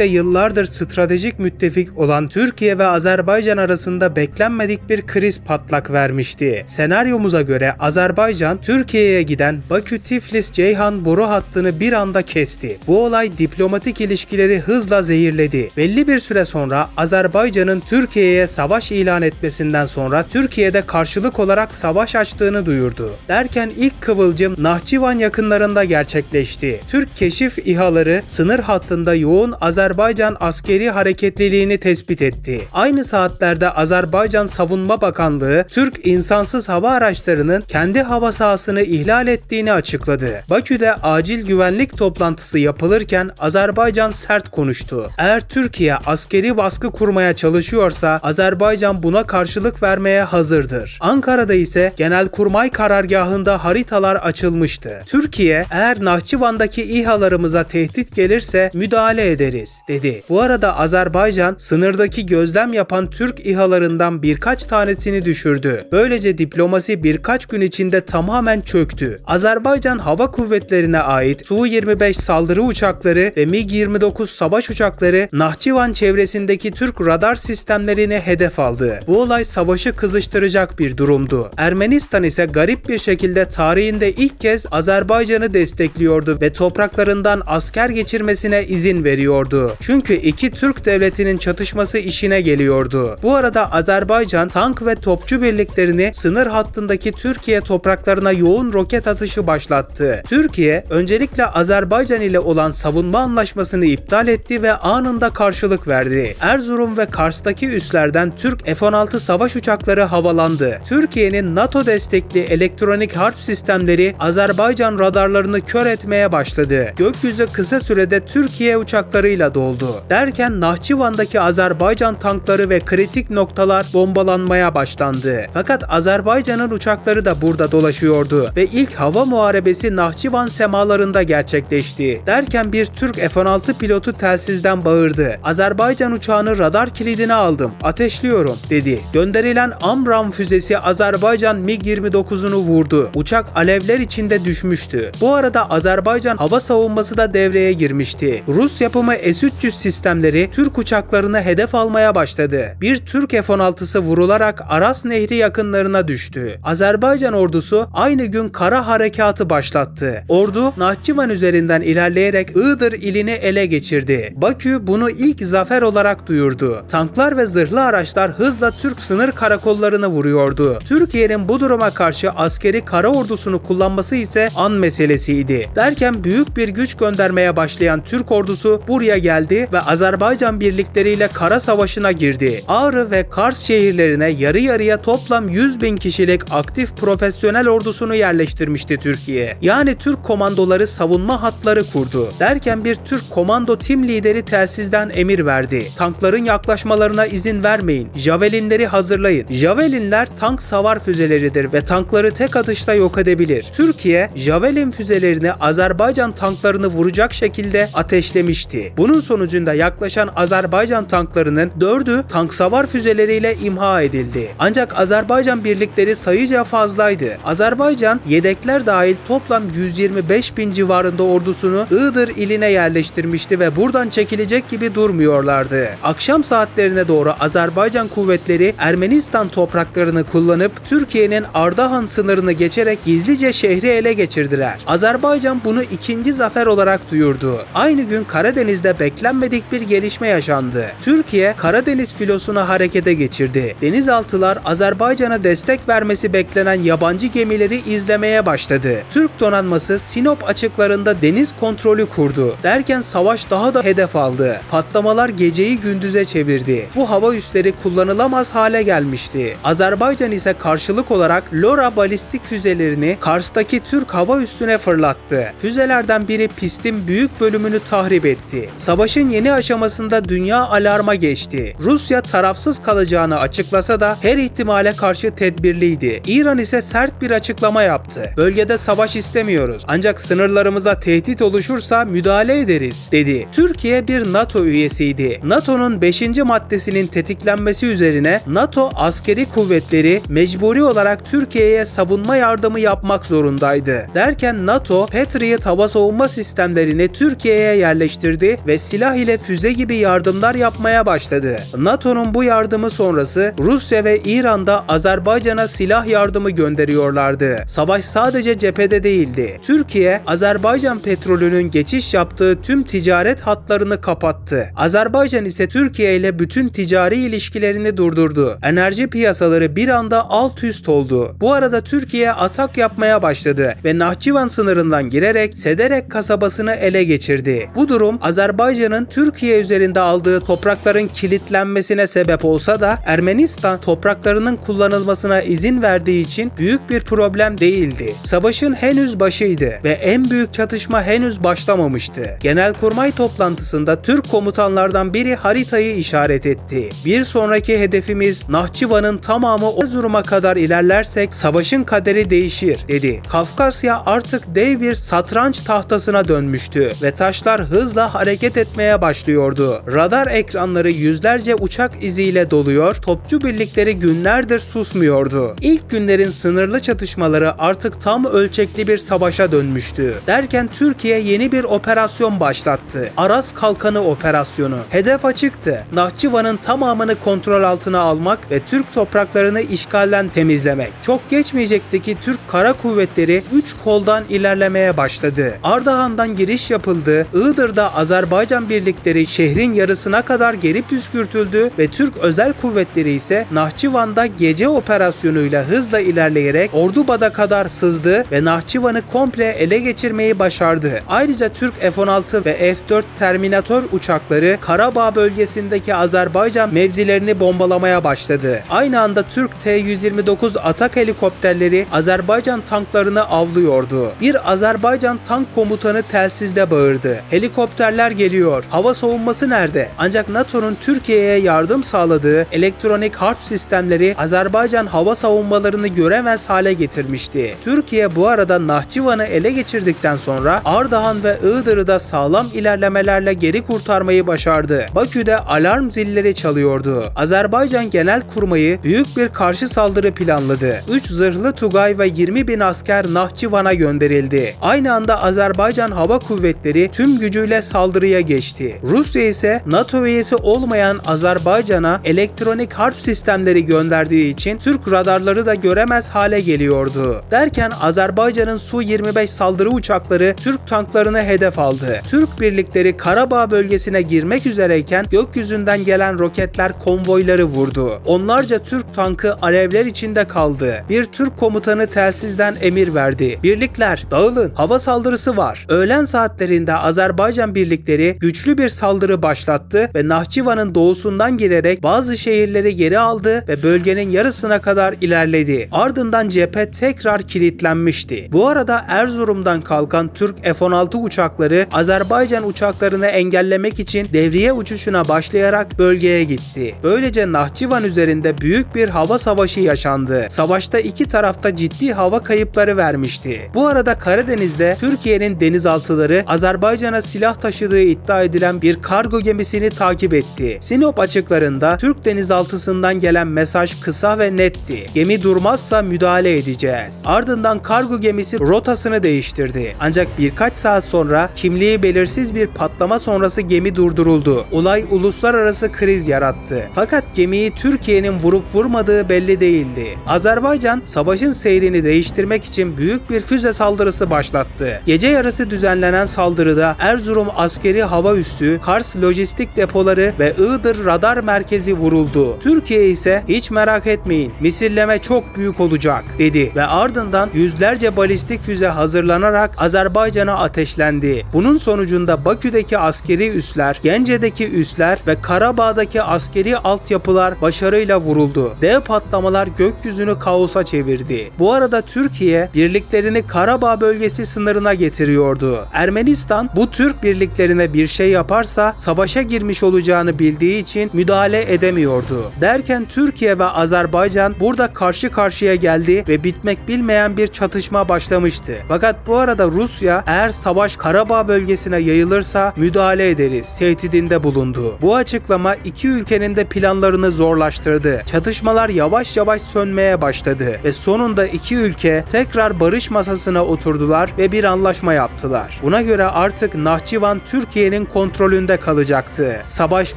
Yıllardır stratejik müttefik olan Türkiye ve Azerbaycan arasında beklenmedik bir kriz patlak vermişti. Senaryomuza göre Azerbaycan, Türkiye'ye giden Bakü-Tiflis-Ceyhan boru hattını bir anda kesti. Bu olay diplomatik ilişkileri hızla zehirledi. Belli bir süre sonra Azerbaycan'ın Türkiye'ye savaş ilan etmesinden sonra Türkiye'de karşılık olarak savaş açtığını duyurdu. Derken ilk kıvılcım Nahçıvan yakınlarında gerçekleşti. Türk keşif İHA'ları sınır hattında yoğun Azerbaycan askeri hareketliliğini tespit etti. Aynı saatlerde Azerbaycan Savunma Bakanlığı, Türk insansız hava araçlarının kendi hava sahasını ihlal ettiğini açıkladı. Bakü'de acil güvenlik toplantısı yapılırken Azerbaycan sert konuştu. Eğer Türkiye askeri baskı kurmaya çalışıyorsa Azerbaycan buna karşılık vermeye hazırdır. Ankara'da ise Genelkurmay karargahında haritalar açılmıştı. Türkiye, eğer Nahçıvan'daki İHA'larımıza tehdit gelirse müdahale ederiz, dedi. Bu arada Azerbaycan sınırdaki gözlem yapan Türk İHA'larından birkaç tanesini düşürdü. Böylece diplomasi birkaç gün içinde tamamen çöktü. Azerbaycan Hava Kuvvetleri'ne ait Su-25 saldırı uçakları ve MiG-29 savaş uçakları Nahçıvan çevresindeki Türk radar sistemlerini hedef aldı. Bu olay savaşı kızıştıracak bir durumdu. Ermenistan ise garip bir şekilde tarihinde ilk kez Azerbaycan'ı destekliyordu ve topraklarından asker geçirmesine izin veriyordu. Çünkü iki Türk devletinin çatışması işine geliyordu. Bu arada Azerbaycan tank ve topçu birliklerini sınır hattındaki Türkiye topraklarına yoğun roket atışı başlattı. Türkiye öncelikle Azerbaycan ile olan savunma anlaşmasını iptal etti ve anında karşılık verdi. Erzurum ve Kars'taki üslerden Türk F-16 savaş uçakları havalandı. Türkiye'nin NATO destekli elektronik harp sistemleri Azerbaycan radarlarını kör etmeye başladı. Gökyüzü kısa sürede Türkiye uçaklarıyla doldu. Derken Nahçıvan'daki Azerbaycan tankları ve kritik noktalar bombalanmaya başlandı. Fakat Azerbaycan'ın uçakları da burada dolaşıyordu ve ilk hava muharebesi Nahçıvan semalarında gerçekleşti. Derken bir Türk F-16 pilotu telsizden bağırdı. Azerbaycan uçağını radar kilidine aldım, ateşliyorum, dedi. Gönderilen AMRAAM füzesi Azerbaycan MiG-29'unu vurdu. Uçak alevler içinde düşmüştü. Bu arada Azerbaycan hava savunması da devreye girmişti. Rus yapımı S-300 sistemleri Türk uçaklarını hedef almaya başladı. Bir Türk F-16'sı vurularak Aras Nehri yakınlarına düştü. Azerbaycan ordusu aynı gün kara harekatı başlattı. Ordu Nahçıvan üzerinden ilerleyerek Iğdır ilini ele geçirdi. Bakü bunu ilk zafer olarak duyurdu. Tanklar ve zırhlı araçlar hızla Türk sınır karakollarını vuruyordu. Türkiye'nin bu duruma karşı askeri kara ordusunu kullanması ise an meselesiydi. Derken büyük bir güç göndermeye başlayan Türk ordusu buraya geldi ve Azerbaycan birlikleriyle kara savaşına girdi. Ağrı ve Kars şehirlerine yarı yarıya toplam 100.000 kişilik aktif profesyonel ordusunu yerleştirmişti Türkiye. Yani Türk komandoları savunma hatları kurdu. Derken bir Türk komando tim lideri telsizden emir verdi. Tankların yaklaşmalarına izin vermeyin. Javelinleri hazırlayın. Javelinler tank savar füzeleridir ve tankları tek atışta yok edebilir. Türkiye, Javelin füzelerini Azerbaycan tanklarını vuracak şekilde ateşlemişti. Bunun sonucunda yaklaşan Azerbaycan tanklarının 4'ü tank savar füzeleriyle imha edildi. Ancak Azerbaycan birlikleri sayıca fazlaydı. Azerbaycan yedekler dahil toplam 125.000 civarında ordusunu Iğdır iline yerleştirmişti ve buradan çekilecek gibi durmuyorlardı. Akşam saatlerine doğru Azerbaycan kuvvetleri Ermenistan topraklarını kullanıp Türkiye'nin Ardahan sınırını geçerek gizlice şehri ele geçirdiler. Azerbaycan bunu ikinci zafer olarak duyurdu. Aynı gün Karadeniz'de beklenmedik bir gelişme yaşandı. Türkiye, Karadeniz filosunu harekete geçirdi. Denizaltılar Azerbaycan'a destek vermesi beklenen yabancı gemileri izlemeye başladı. Türk donanması Sinop açıklarında deniz kontrolü kurdu. Derken savaş daha da hedef aldı. Patlamalar geceyi gündüze çevirdi. Bu hava üsleri kullanılamaz hale gelmişti. Azerbaycan ise karşılık olarak LORA balistik füzelerini Kars'taki Türk hava üssüne fırlattı. Füzelerden biri pistin büyük bölümünü tahrip etti. Savaşın yeni aşamasında dünya alarma geçti. Rusya tarafsız kalacağını açıklasa da her ihtimale karşı tedbirliydi. İran ise sert bir açıklama yaptı. Bölgede savaş istemiyoruz. Ancak sınırlarımıza tehdit oluşursa müdahale ederiz, dedi. Türkiye bir NATO üyesiydi. NATO'nun 5. maddesinin tetiklenmesi üzerine NATO askeri kuvvetleri mecburi olarak Türkiye'ye savunma yardımı yapmak zorundaydı. Derken NATO, Patriot hava savunma sistemlerini Türkiye'ye yerleştirdi ve ve silah ile füze gibi yardımlar yapmaya başladı. NATO'nun bu yardımı sonrası Rusya ve İran'da Azerbaycan'a silah yardımı gönderiyorlardı. Savaş sadece cephede değildi. Türkiye, Azerbaycan petrolünün geçiş yaptığı tüm ticaret hatlarını kapattı. Azerbaycan ise Türkiye ile bütün ticari ilişkilerini durdurdu. Enerji piyasaları bir anda alt üst oldu. Bu arada Türkiye atak yapmaya başladı ve Nahçıvan sınırından girerek Sederek kasabasını ele geçirdi. Bu durum Azerbaycan'ın Türkiye üzerinde aldığı toprakların kilitlenmesine sebep olsa da Ermenistan topraklarının kullanılmasına izin verdiği için büyük bir problem değildi. Savaşın henüz başıydı ve en büyük çatışma henüz başlamamıştı. Genelkurmay toplantısında Türk komutanlardan biri haritayı işaret etti. Bir sonraki hedefimiz Nahçıvan'ın tamamı Erzurum'a kadar ilerlersek savaşın kaderi değişir dedi. Kafkasya artık dev bir satranç tahtasına dönmüştü ve taşlar hızla hareket etmeye başlıyordu. Radar ekranları yüzlerce uçak iziyle doluyor, topçu birlikleri günlerdir susmuyordu. İlk günlerin sınırlı çatışmaları artık tam ölçekli bir savaşa dönmüştü. Derken Türkiye yeni bir operasyon başlattı. Aras Kalkanı operasyonu. Hedef açıktı. Nahçıvan'ın tamamını kontrol altına almak ve Türk topraklarını işgalden temizlemek. Çok geçmeyecekti ki Türk Kara Kuvvetleri 3 koldan ilerlemeye başladı. Ardahan'dan giriş yapıldı. Iğdır'da Azerbaycan birlikleri şehrin yarısına kadar geri püskürtüldü ve Türk özel kuvvetleri ise Nahçıvan'da gece operasyonuyla hızla ilerleyerek Ordubad'a kadar sızdı ve Nahçıvan'ı komple ele geçirmeyi başardı. Ayrıca Türk F-16 ve F-4 Terminator uçakları Karabağ bölgesindeki Azerbaycan mevzilerini bombalamaya başladı. Aynı anda Türk T-129 atak helikopterleri Azerbaycan tanklarını avlıyordu. Bir Azerbaycan tank komutanı telsizde bağırdı. Helikopterler geliyor. Hava savunması nerede? Ancak NATO'nun Türkiye'ye yardım sağladığı elektronik harp sistemleri Azerbaycan hava savunmalarını göremez hale getirmişti. Türkiye bu arada Nahçıvan'ı ele geçirdikten sonra Ardahan ve Iğdır'ı da sağlam ilerlemelerle geri kurtarmayı başardı. Bakü'de alarm zilleri çalıyordu. Azerbaycan Genelkurmayı büyük bir karşı saldırı planladı. 3 zırhlı Tugay ve 20.000 asker Nahçıvan'a gönderildi. Aynı anda Azerbaycan Hava Kuvvetleri tüm gücüyle saldırıya geçti. Rusya ise NATO üyesi olmayan Azerbaycan'a elektronik harp sistemleri gönderdiği için Türk radarları da göremez hale geliyordu. Derken Azerbaycan'ın Su-25 saldırı uçakları Türk tanklarını hedef aldı. Türk birlikleri Karabağ bölgesine girmek üzereyken gökyüzünden gelen roketler konvoyları vurdu. Onlarca Türk tankı alevler içinde kaldı. Bir Türk komutanı telsizden emir verdi. Birlikler dağılın, hava saldırısı var. Öğlen saatlerinde Azerbaycan birlikleri güçlü bir saldırı başlattı ve Nahçıvan'ın doğusundan girerek bazı şehirleri geri aldı ve bölgenin yarısına kadar ilerledi. Ardından cephe tekrar kilitlenmişti. Bu arada Erzurum'dan kalkan Türk F-16 uçakları Azerbaycan uçaklarını engellemek için devriye uçuşuna başlayarak bölgeye gitti. Böylece Nahçıvan üzerinde büyük bir hava savaşı yaşandı. Savaşta iki tarafta ciddi hava kayıpları vermişti. Bu arada Karadeniz'de Türkiye'nin denizaltıları Azerbaycan'a silah taşıdığı iddia edilen bir kargo gemisini takip etti. Sinop açıklarında Türk denizaltısından gelen mesaj kısa ve netti. Gemi durmazsa müdahale edeceğiz. Ardından kargo gemisi rotasını değiştirdi. Ancak birkaç saat sonra kimliği belirsiz bir patlama sonrası gemi durduruldu. Olay uluslararası kriz yarattı. Fakat gemiyi Türkiye'nin vurup vurmadığı belli değildi. Azerbaycan savaşın seyrini değiştirmek için büyük bir füze saldırısı başlattı. Gece yarısı düzenlenen saldırıda Erzurum askeri hava üssü, Kars lojistik depoları ve Iğdır radar merkezi vuruldu. Türkiye ise hiç merak etmeyin, misilleme çok büyük olacak dedi ve ardından yüzlerce balistik füze hazırlanarak Azerbaycan'a ateşlendi. Bunun sonucunda Bakü'deki askeri üsler, Gence'deki üsler ve Karabağ'daki askeri altyapılar başarıyla vuruldu. Dev patlamalar gökyüzünü kaosa çevirdi. Bu arada Türkiye birliklerini Karabağ bölgesi sınırına getiriyordu. Ermenistan bu Türk birliklerine bir şey yaparsa savaşa girmiş olacağını bildiği için müdahale edemiyordu. Derken Türkiye ve Azerbaycan burada karşı karşıya geldi ve bitmek bilmeyen bir çatışma başlamıştı. Fakat bu arada Rusya eğer savaş Karabağ bölgesine yayılırsa müdahale ederiz tehdidinde bulundu. Bu açıklama iki ülkenin de planlarını zorlaştırdı. Çatışmalar yavaş yavaş sönmeye başladı ve sonunda iki ülke tekrar barış masasına oturdular ve bir anlaşma yaptılar. Buna göre artık Nahçıvan Türkiye Türkiye'nin kontrolünde kalacaktı. Savaş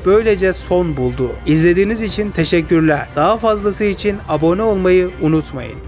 böylece son buldu. İzlediğiniz için teşekkürler. Daha fazlası için abone olmayı unutmayın.